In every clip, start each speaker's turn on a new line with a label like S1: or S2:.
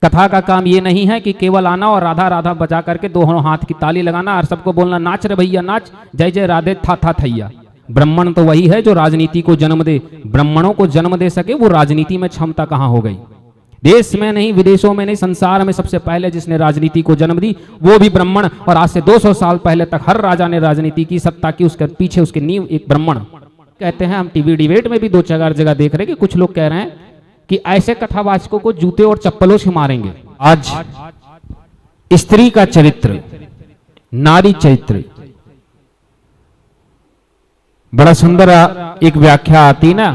S1: कथा का काम ये नहीं है कि केवल आना और राधा राधा बजा करके दोनों हाथ की ताली लगाना और सबको बोलना नाच रे भैया नाच, जय जय राधे था थैया। ब्राह्मण तो वही है जो राजनीति को जन्म दे। ब्राह्मणों को जन्म दे सके वो राजनीति में क्षमता कहां हो गई? देश में नहीं, विदेशों में नहीं, संसार में सबसे पहले जिसने राजनीति को जन्म दी वो भी ब्राह्मण। और आज से 200 साल पहले तक हर राजा ने राजनीति की, सत्ता की, उसके पीछे उसकी नींव एक ब्राह्मण। कहते हैं, हम टीवी डिबेट में भी 2-4 जगह देख रहे हैं कि कुछ लोग कह रहे हैं कि ऐसे कथावाचकों को जूते और चप्पलों से मारेंगे। आज स्त्री का चरित्र, नारी चरित्र, बड़ा सुंदर एक व्याख्या आती ना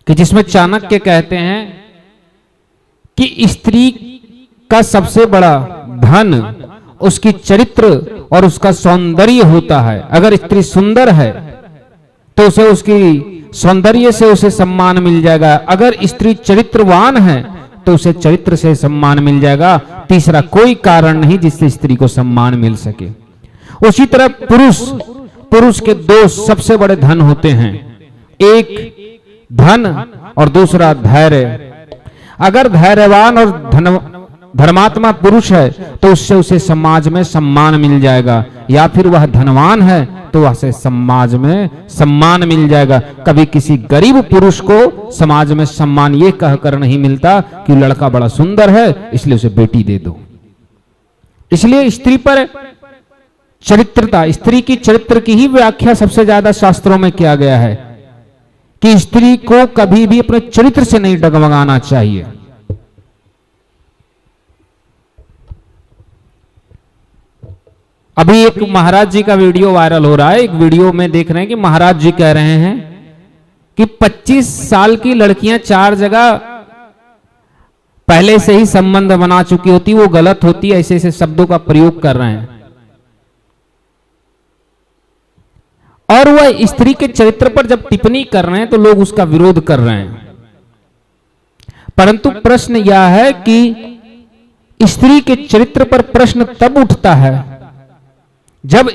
S1: कि जिसमें चाणक्य कहते हैं कि स्त्री का सबसे बड़ा धन उसकी चरित्र और उसका सौंदर्य होता है। अगर स्त्री सुंदर है तो उसे उसकी सौंदर्य से उसे सम्मान मिल जाएगा, अगर स्त्री चरित्रवान है तो उसे चरित्र से सम्मान मिल जाएगा। तीसरा कोई कारण नहीं जिससे स्त्री को सम्मान मिल सके। उसी तरह पुरुष के 2 सबसे बड़े धन होते हैं, एक धन और दूसरा धैर्य। अगर धैर्यवान और धर्मात्मा पुरुष है तो उससे उसे समाज में सम्मान मिल जाएगा, या फिर वह धनवान है तो वह से समाज में सम्मान मिल जाएगा। कभी किसी गरीब पुरुष को समाज में सम्मान ये कहकर नहीं मिलता कि लड़का बड़ा सुंदर है इसलिए उसे बेटी दे दो। इसलिए स्त्री पर चरित्रता, स्त्री की चरित्र की ही व्याख्या सबसे ज्यादा शास्त्रों में किया गया है कि स्त्री को कभी भी अपने चरित्र से नहीं डगमगाना चाहिए। अभी एक महाराज जी का वीडियो वायरल हो रहा है। एक वीडियो में देख रहे हैं कि महाराज जी कह रहे हैं कि 25 साल की लड़कियां 4 जगह पहले से ही संबंध बना चुकी होती, वो गलत होती, ऐसे ऐसे शब्दों का प्रयोग कर रहे हैं। और वह स्त्री के चरित्र पर जब टिप्पणी कर रहे हैं तो लोग उसका विरोध कर रहे हैं। परंतु प्रश्न यह है कि स्त्री के चरित्र पर प्रश्न तब उठता है जब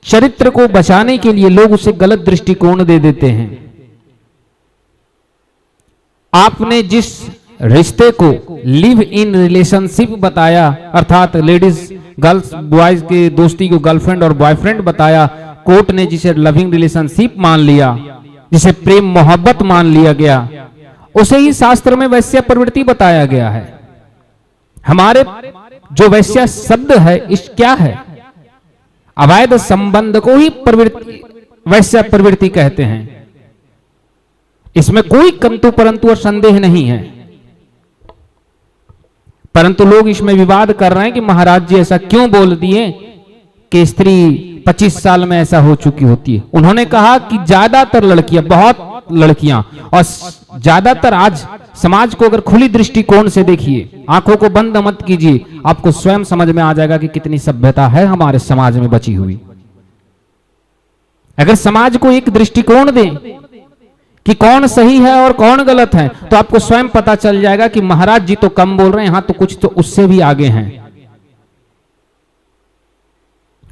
S1: चरित्र को बचाने के लिए लोग उसे गलत दृष्टिकोण दे देते हैं। आपने जिस रिश्ते को लिव इन रिलेशनशिप बताया, अर्थात लेडीज गर्ल्स बॉयज के दोस्ती को गर्लफ्रेंड और बॉयफ्रेंड बताया, कोर्ट ने जिसे लविंग रिलेशनशिप मान लिया, जिसे प्रेम मोहब्बत मान लिया गया, उसे ही शास्त्र में वैश्य प्रवृत्ति बताया गया है। हमारे जो वैश्य शब्द है इस क्या है? अवैध संबंध को ही प्रवृत्ति, वैश्य प्रवृत्ति कहते हैं। इसमें कोई किंतु परंतु और संदेह नहीं है। परंतु लोग इसमें विवाद कर रहे हैं कि महाराज जी ऐसा क्यों बोल दिए कि स्त्री 25 साल में ऐसा हो चुकी होती है। उन्होंने कहा कि ज्यादातर लड़कियां, बहुत लड़कियां, और ज्यादातर आज समाज को अगर खुली दृष्टिकोण से देखिए, आंखों को बंद मत कीजिए, आपको स्वयं समझ में आ जाएगा कि कितनी सभ्यता है हमारे समाज में बची हुई। अगर समाज को एक दृष्टिकोण दें कि कौन सही है और कौन गलत है तो आपको स्वयं पता चल जाएगा कि महाराज जी तो कम बोल रहे हैं, यहां तो कुछ तो उससे भी आगे हैं।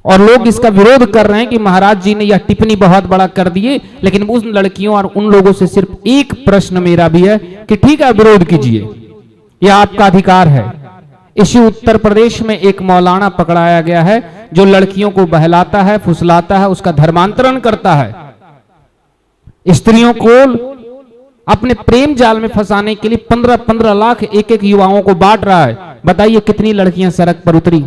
S1: और लोग इसका विरोध कर रहे हैं कि महाराज जी ने यह टिप्पणी बहुत बड़ा कर दिए। लेकिन उन लड़कियों और उन लोगों से सिर्फ एक प्रश्न मेरा भी है कि ठीक है, विरोध कीजिए, यह आपका अधिकार है। इसी उत्तर प्रदेश में एक मौलाना पकड़ाया गया है जो लड़कियों को बहलाता है, फुसलाता है, उसका धर्मांतरण करता है, स्त्रियों को अपने प्रेम जाल में फंसाने के लिए 15-15 लाख एक युवाओं को बांट रहा है। बताइए कितनी लड़कियां सड़क पर उतरी।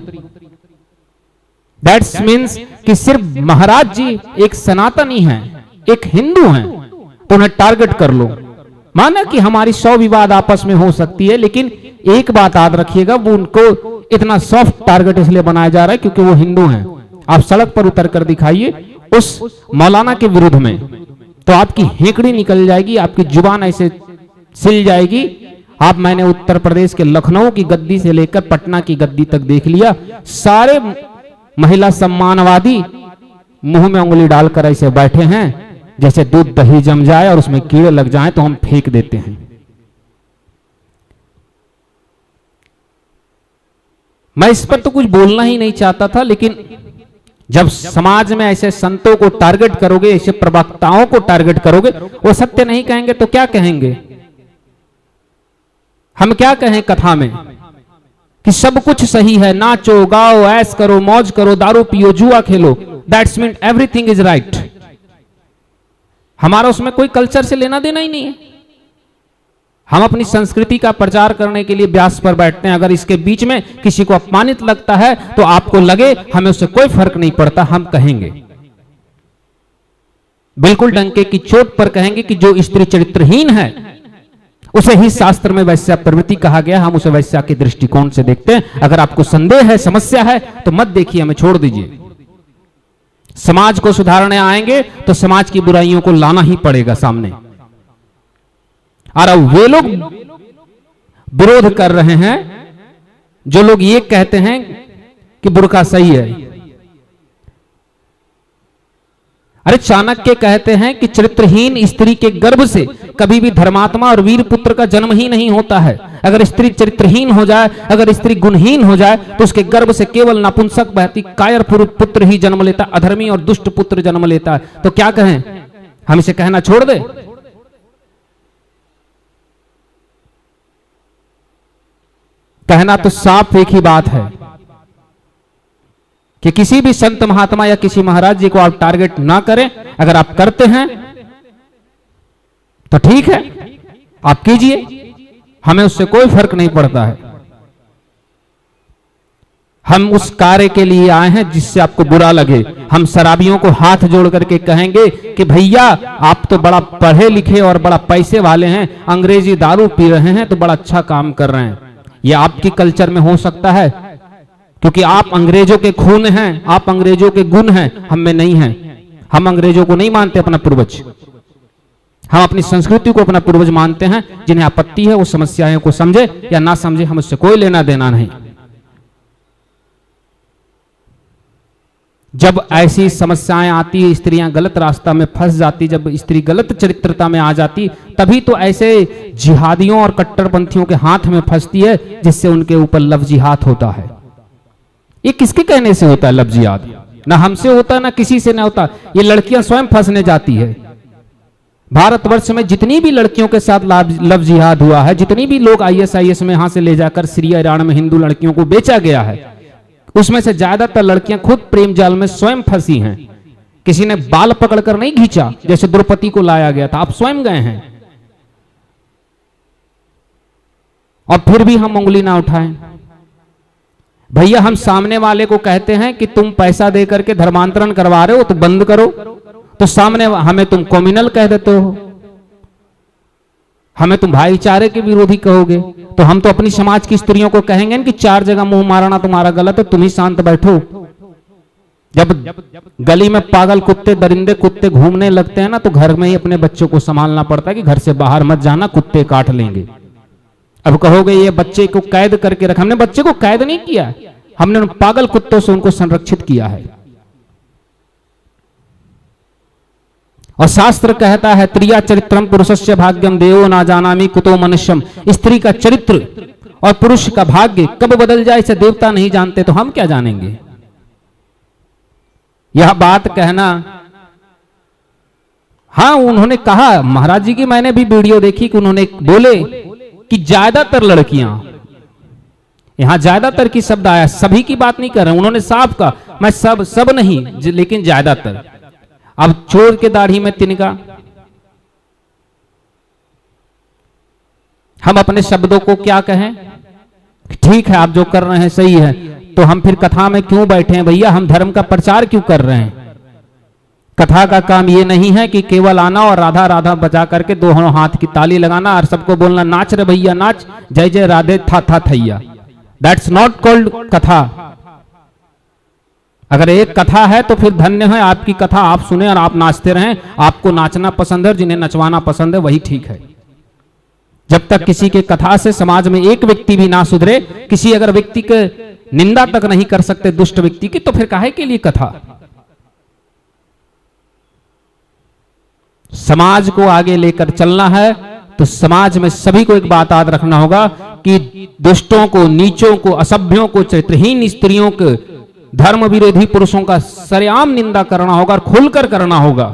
S1: दैट्स मीन्स कि सिर्फ महाराज जी एक सनातनी हैं, एक हिंदू हैं, तो उन्हें टारगेट कर लो। माना कि हमारी 100 विवाद आपस में हो सकती है, लेकिन एक बात याद रखिएगा, वो उनको इतना सॉफ्ट टारगेट इसलिए बनाया जा रहा है क्योंकि वो हिंदू हैं। आप सड़क पर उतर कर दिखाइए उस मौलाना के विरुद्ध में, तो आपकी हेकड़ी निकल जाएगी, आपकी जुबान ऐसे सिल जाएगी। आप, मैंने उत्तर प्रदेश के लखनऊ की गद्दी से लेकर पटना की गद्दी तक देख लिया, सारे महिला सम्मानवादी मुंह में उंगली डालकर ऐसे बैठे हैं जैसे दूध दही जम जाए और उसमें कीड़े लग जाएं तो हम फेंक देते हैं। मैं इस पर तो कुछ बोलना ही नहीं चाहता था, लेकिन जब समाज में ऐसे संतों को टारगेट करोगे, ऐसे प्रवक्ताओं को टारगेट करोगे, वो सत्य नहीं कहेंगे तो क्या कहेंगे? हम क्या कहें कथा में कि सब कुछ सही है, नाचो गाओ ऐश करो मौज करो दारू पियो जुआ खेलो, that's mean everything is right. हमारा उसमें कोई कल्चर से लेना देना ही नहीं है। हम अपनी संस्कृति का प्रचार करने के लिए व्यास पर बैठते हैं। अगर इसके बीच में किसी को अपमानित लगता है तो आपको लगे, हमें उससे कोई फर्क नहीं पड़ता, हम कहेंगे, बिल्कुल डंके की चोट पर कहेंगे कि जो स्त्री चरित्रहीन है उसे ही शास्त्र में वैश्या प्रवृत्ति कहा गया, हम उसे वैश्या के दृष्टिकोण से देखते हैं। अगर आपको संदेह है, समस्या है तो मत देखिए, हमें छोड़ दीजिए। समाज को सुधारने आएंगे तो समाज की बुराइयों को लाना ही पड़ेगा सामने। और अब वे लोग विरोध कर रहे हैं जो लोग ये कहते हैं कि बुर्का सही है। अरे चाणक्य कहते हैं कि चरित्रहीन स्त्री के गर्भ से कभी भी धर्मात्मा और वीर पुत्र का जन्म ही नहीं होता है। अगर स्त्री चरित्रहीन हो जाए, अगर स्त्री गुणहीन हो जाए तो उसके गर्भ से केवल नपुंसक बहती कायर पुत्र ही जन्म लेता, अधर्मी और दुष्ट पुत्र जन्म लेता है। तो क्या कहें, हम इसे कहना छोड़ दे? कहना तो साफ एक ही बात है कि किसी भी संत महात्मा या किसी महाराज जी को आप टारगेट ना करें। अगर आप करते हैं तो ठीक है, आप कीजिए, हमें उससे कोई फर्क नहीं पड़ता है। हम उस कार्य के लिए आए हैं जिससे आपको बुरा लगे। हम शराबियों को हाथ जोड़ करके कहेंगे कि भैया आप तो बड़ा पढ़े लिखे और बड़ा पैसे वाले हैं, अंग्रेजी दारू पी रहे हैं तो बड़ा अच्छा काम कर रहे हैं। यह आपकी कल्चर में हो सकता है क्योंकि आप अंग्रेजों के खून हैं, आप अंग्रेजों के गुण हैं, हम में नहीं हैं। हम अंग्रेजों को नहीं मानते अपना पूर्वज, हम अपनी संस्कृति को अपना पूर्वज मानते हैं। जिन्हें आपत्ति है वो समस्याओं को समझे या ना समझे, हम उससे कोई लेना देना नहीं। जब ऐसी समस्याएं आती, स्त्रियां गलत रास्ता में फंस जाती, जब स्त्री गलत चरित्रता में आ जाती, तभी तो ऐसे जिहादियों और कट्टरपंथियों के हाथ में फंसती है, जिससे उनके ऊपर लव जिहाद होता है। ये किसके कहने से होता है लव जिहाद? ना हमसे होता, ना किसी से ना होता, ये लड़कियां स्वयं फंसने जाती है। भारतवर्ष में जितनी भी लड़कियों के साथ लव जिहाद हुआ है, जितनी भी लोग ISIS में यहां से ले जाकर सीरिया ईरान में हिंदू लड़कियों को बेचा गया है, उसमें से ज्यादातर लड़कियां खुद प्रेम जाल में स्वयं फंसी हैं। किसी ने बाल पकड़कर नहीं खींचा जैसे द्रौपदी को लाया गया था, आप स्वयं गए हैं। और फिर भी हम उंगली ना उठाएं। भैया हम सामने वाले को कहते हैं कि तुम पैसा दे करके धर्मांतरण करवा रहे हो तो बंद करो, तो सामने हमें तुम कम्युनल कह देते हो, हमें तुम भाईचारे के विरोधी कहोगे। तो हम तो अपनी समाज की स्त्रियों को कहेंगे कि 4 जगह मुंह मारना तुम्हारा गलत है, तुम ही शांत बैठो। जब गली में पागल कुत्ते दरिंदे कुत्ते घूमने लगते हैं ना, तो घर में ही अपने बच्चों को संभालना पड़ता है कि घर से बाहर मत जाना, कुत्ते काट लेंगे। अब कहोगे ये बच्चे को कैद करके रखा, हमने बच्चे को कैद नहीं किया, हमने उन पागल कुत्तों से उनको संरक्षित किया है। और शास्त्र कहता है त्रिया चरित्रम पुरुषस्य भाग्यम देवो ना जानामि कुतो मनुष्यम। स्त्री का चरित्र और पुरुष का भाग्य कब बदल जाए इसे देवता नहीं जानते, तो हम क्या जानेंगे? यह बात कहना, हाँ उन्होंने कहा, महाराज जी की मैंने भी वीडियो देखी कि उन्होंने बोले कि ज्यादातर लड़कियां, यहां ज्यादातर की शब्द आया, सभी की बात नहीं कर रहे, उन्होंने साफ कहा, मैं सब नहीं लेकिन ज्यादातर। अब चोर के दाढ़ी में तिनका, हम अपने शब्दों को क्या कहें? ठीक है आप जो कर रहे हैं सही है, तो हम फिर कथा में क्यों बैठे हैं भैया? हम धर्म का प्रचार क्यों कर रहे हैं? कथा का काम ये नहीं है कि केवल आना और राधा राधा बजा करके दोनों हाथ की ताली लगाना और सबको बोलना नाच रे भैया नाच, जय जय राधे था थैया। दैट्स नॉट कॉल्ड कथा। अगर एक कथा है तो फिर धन्य है आपकी कथा, आप सुने और आप नाचते रहें। आपको नाचना पसंद है, जिन्हें नचवाना पसंद है वही ठीक है। जब तक किसी के कथा से समाज में एक व्यक्ति भी ना सुधरे, किसी अगर व्यक्ति के निंदा तक नहीं कर सकते दुष्ट व्यक्ति की, तो फिर काहे के लिए कथा? समाज को आगे लेकर चलना है तो समाज में सभी को एक बात याद रखना होगा कि दुष्टों को, नीचों को, असभ्यों को, चरित्रहीन स्त्रियों को, धर्म विरोधी पुरुषों का सरेआम निंदा करना होगा और खुलकर करना होगा।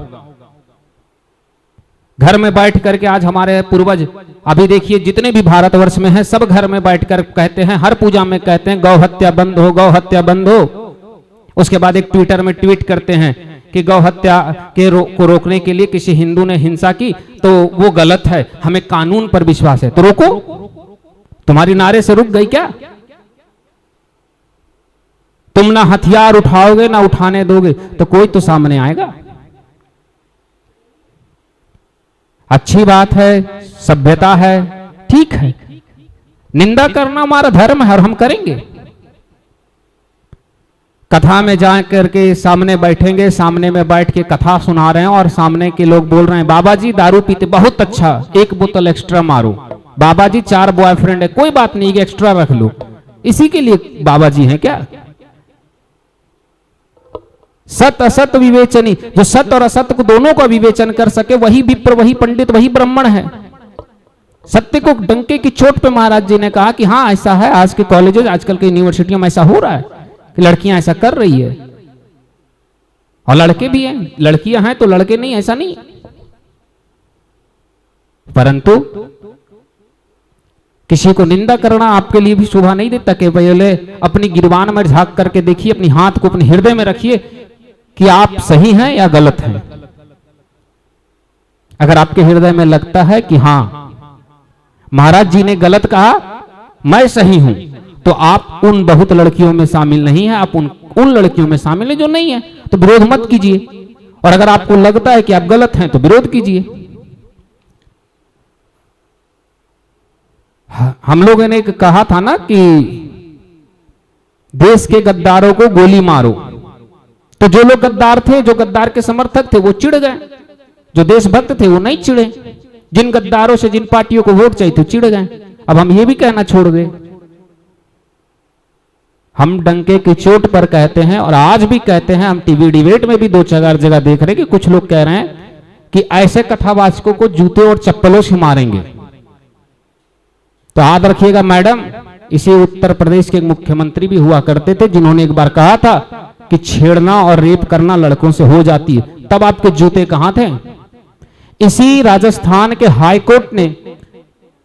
S1: घर में बैठ करके आज हमारे पूर्वज, अभी देखिए जितने भी भारतवर्ष में हैं, सब घर में बैठकर कहते हैं, हर पूजा में कहते हैं गौ हत्या बंद हो, गौ हत्या बंद हो। उसके बाद एक ट्विटर में ट्वीट करते हैं कि गौ हत्या को रोकने के लिए किसी हिंदू ने हिंसा की तो वो गलत है, हमें कानून पर विश्वास है। तो रोको, तुम्हारी नारे से रुक गई क्या? तुम ना हथियार उठाओगे ना उठाने दोगे तो कोई तो सामने आएगा। अच्छी बात है, सभ्यता है, ठीक है, निंदा करना हमारा धर्म है और हम करेंगे। कथा में जा करके सामने बैठेंगे, सामने में बैठ के कथा सुना रहे हैं और सामने के लोग बोल रहे हैं बाबा जी दारू पीते, बहुत अच्छा, एक बोतल एक्स्ट्रा मारो। बाबा जी 4 बॉयफ्रेंड है, कोई बात नहीं, एक्स्ट्रा रख लो। इसी के लिए बाबा जी हैं क्या? सत असत विवेचनी, जो सत और असत को दोनों का विवेचन कर सके वही विप्र, वही पंडित, वही ब्राह्मण है। सत्य को डंके की चोट पे महाराज जी ने कहा कि हाँ ऐसा है, आज के कॉलेजेस, आजकल के यूनिवर्सिटियों में ऐसा हो रहा है कि लड़कियां ऐसा कर रही है और लड़के भी हैं, लड़कियां हैं तो लड़के नहीं, ऐसा नहीं। परंतु किसी को निंदा करना आपके लिए भी शोभा नहीं देता कि पहले अपनी गिरबान में झांक करके देखिए, अपनी हाथ को अपने हृदय में रखिए कि आप सही हैं या गलत हैं। अगर आपके हृदय में लगता है कि हां महाराज जी ने गलत कहा, मैं सही हूं, तो आप उन बहुत लड़कियों में शामिल नहीं है, आप उन लड़कियों में शामिल है जो नहीं है। तो विरोध मत कीजिए, और अगर आपको लगता है कि आप गलत हैं तो विरोध कीजिए। हम लोगों ने कहा था ना कि देश के गद्दारों को गोली मारो, तो जो लोग गद्दार थे, जो गद्दार के समर्थक थे वो चिढ़ गए, जो देशभक्त थे वो नहीं चिढ़े। जिन गद्दारों से जिन पार्टियों को वोट चाहिए थे चिढ़ गए। अब हम ये भी कहना छोड़ गए, हम डंके की चोट पर कहते हैं और आज भी कहते हैं। हम टीवी डिबेट में भी 2-4 जगह देख रहे हैं कि कुछ लोग कह रहे हैं कि ऐसे कथावाचकों को जूते और चप्पलों से मारेंगे। तो याद रखिएगा मैडम, इसी उत्तर प्रदेश के मुख्यमंत्री भी हुआ करते थे जिन्होंने एक बार कहा था कि छेड़ना और रेप करना लड़कों से हो जाती है, तब आपके जूते कहां थे? इसी राजस्थान के हाई कोर्ट ने,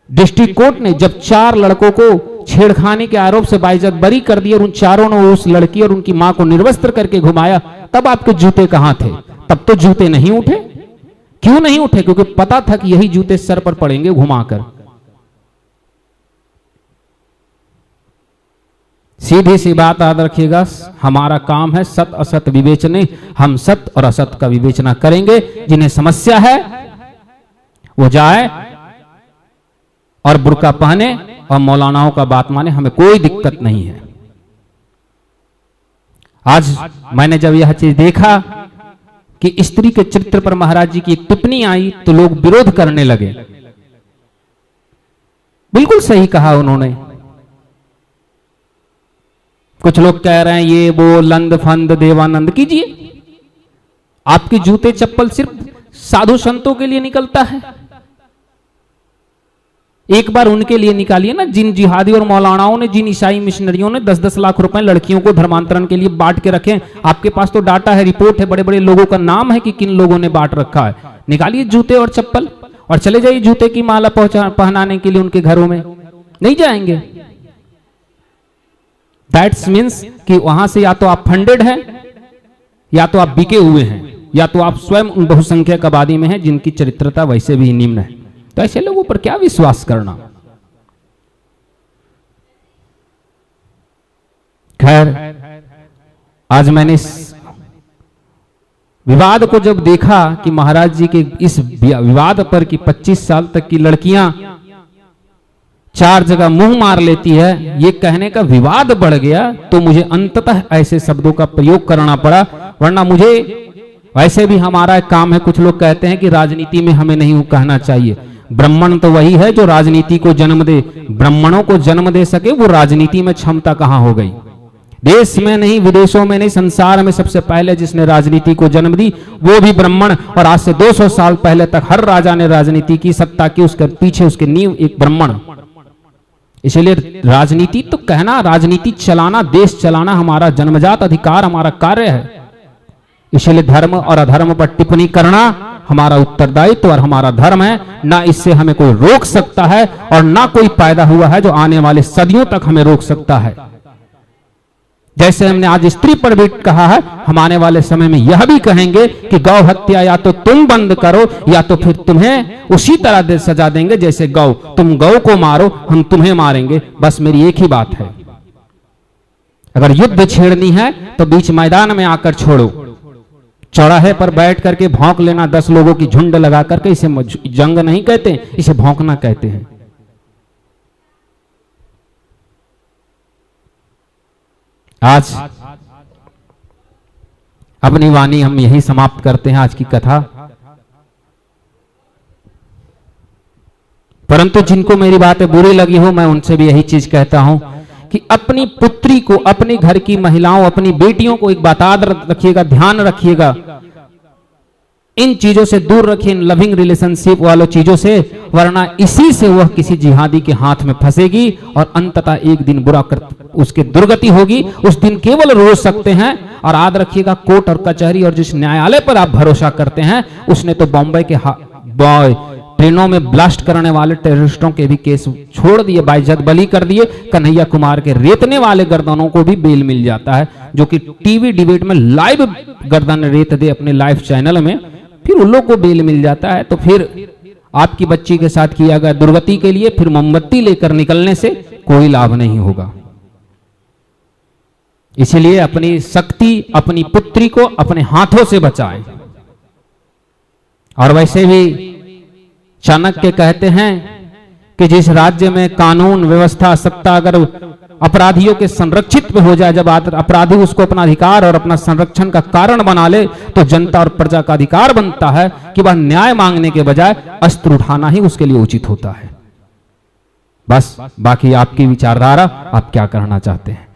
S1: डिस्ट्रिक्ट कोर्ट ने जब 4 लड़कों को छेड़खानी के आरोप से बाइज्जत बरी कर दिया और उन चारों ने उस लड़की और उनकी मां को निर्वस्त्र करके घुमाया, तब आपके जूते कहां थे? तब तो जूते नहीं उठे। क्यों नहीं उठे? क्योंकि पता था कि यही जूते सर पर पड़ेंगे घुमाकर। सीधी सी बात याद रखिएगा, हमारा काम है सत असत विवेचने। हम सत और असत का विवेचना करेंगे। जिन्हें समस्या है वो जाए और बुर्का पहने और मौलानाओं का बात माने, हमें कोई दिक्कत नहीं है। आज मैंने जब यह चीज देखा कि स्त्री के चरित्र पर महाराज जी की एक टिप्पणी आई तो लोग विरोध करने लगे। बिल्कुल सही कहा उन्होंने। कुछ लोग कह रहे हैं ये वो लंद फंद देवानंद। कीजिए, आपके जूते चप्पल सिर्फ साधु संतों के लिए निकलता है। एक बार उनके लिए निकालिए ना, जिन जिहादी और मौलानाओं ने, जिन ईसाई मिशनरियों ने 10-10 लाख रुपए लड़कियों को धर्मांतरण के लिए बांट के रखे। आपके पास तो डाटा है, रिपोर्ट है, बड़े बड़े लोगों का नाम है कि किन लोगों ने बांट रखा है। निकालिए जूते और चप्पल और चले जाइए जूते की माला पहनाने के लिए उनके घरों में। नहीं जाएंगे। दैट्स मीन्स कि वहां से या तो आप फंडेड हैं या तो आप बिके हुए हैं, या तो आप स्वयं उन बहुसंख्यक आबादी में हैं जिनकी चरित्रता वैसे भी निम्न है। तो ऐसे लोगों पर क्या विश्वास करना। खैर, आज मैंने इस विवाद को जब देखा कि महाराज जी के इस विवाद पर कि 25 साल तक की लड़कियां 4 जगह मुंह मार लेती है, ये कहने का विवाद बढ़ गया, तो मुझे अंततः ऐसे शब्दों का प्रयोग करना पड़ा। वरना मुझे वैसे भी हमारा एक काम है। कुछ लोग कहते हैं कि राजनीति में हमें नहीं कहना चाहिए। ब्राह्मण तो वही है जो राजनीति को जन्म दे। ब्राह्मणों को जन्म दे सके वो राजनीति में क्षमता कहां हो गई? देश में नहीं, विदेशों में नहीं, संसार में सबसे पहले जिसने राजनीति को जन्म दी वो भी ब्राह्मण। और आज से 200 साल पहले तक हर राजा ने राजनीति की, सत्ता की, उसके पीछे उसके नींव एक ब्राह्मण। इसलिए राजनीति तो कहना, राजनीति चलाना, देश चलाना हमारा जन्मजात अधिकार, हमारा कार्य है। इसलिए धर्म और अधर्म पर टिप्पणी करना हमारा उत्तरदायित्व और हमारा धर्म है। ना इससे हमें कोई रोक सकता है और ना कोई पैदा हुआ है जो आने वाले सदियों तक हमें रोक सकता है। जैसे हमने आज स्त्री पर भी कहा है, हम आने वाले समय में यह भी कहेंगे कि गौ हत्या या तो तुम बंद करो या तो फिर तुम्हें उसी तरह सजा देंगे जैसे गौ, तुम गौ को मारो हम तुम्हें मारेंगे। बस मेरी एक ही बात है, अगर युद्ध छेड़नी है तो बीच मैदान में आकर छोड़ो। चौराहे पर बैठ करके भौंक लेना 10 लोगों की झुंड लगा करके, इसे जंग नहीं कहते, इसे भौंकना कहते हैं। आज अपनी वाणी हम यही समाप्त करते हैं, आज की कथा। परंतु जिनको मेरी बातें बुरी लगी हो, मैं उनसे भी यही चीज कहता हूं कि अपनी पुत्री को, अपनी घर की महिलाओं, अपनी बेटियों को एक बात याद रखिएगा, ध्यान रखिएगा, इन चीजों से दूर रखिए, इन लविंग रिलेशनशिप वालों चीजों से, वरना इसी से वह किसी जिहादी के हाथ में फंसेगी और अंततः एक दिन उसके दुर्गति होगी। उस दिन केवल रोज सकते हैं। और याद रखिएगा, कोर्ट और कचहरी और जिस न्यायालय पर आप भरोसा करते हैं, उसने तो बॉम्बे के ट्रेनों में ब्लास्ट करने वाले टेररिस्टों के भी केस छोड़ दिए, बाइज्जत बरी कर दिए। कन्हैया कुमार के रेतने वाले गर्दनों को भी बेल मिल जाता है, जो कि टीवी डिबेट में लाइव गर्दन रेत दे अपने लाइव चैनल में, फिर उन लोग को बेल मिल जाता है। तो फिर आपकी बच्ची के साथ किया गया दुर्गति के लिए फिर मोमबत्ती लेकर निकलने से कोई लाभ नहीं होगा। इसलिए अपनी शक्ति, अपनी पुत्री को अपने हाथों से बचाएं। और वैसे भी चाणक्य कहते हैं कि जिस राज्य में कानून व्यवस्था सत्ता अगर अपराधियों के संरक्षित में हो जाए, जब अपराधी उसको अपना अधिकार और अपना संरक्षण का कारण बना ले, तो जनता और प्रजा का अधिकार बनता है कि वह न्याय मांगने के बजाय अस्त्र उठाना ही उसके लिए उचित होता है। बस बाकी आपकी विचारधारा, आप क्या करना चाहते हैं।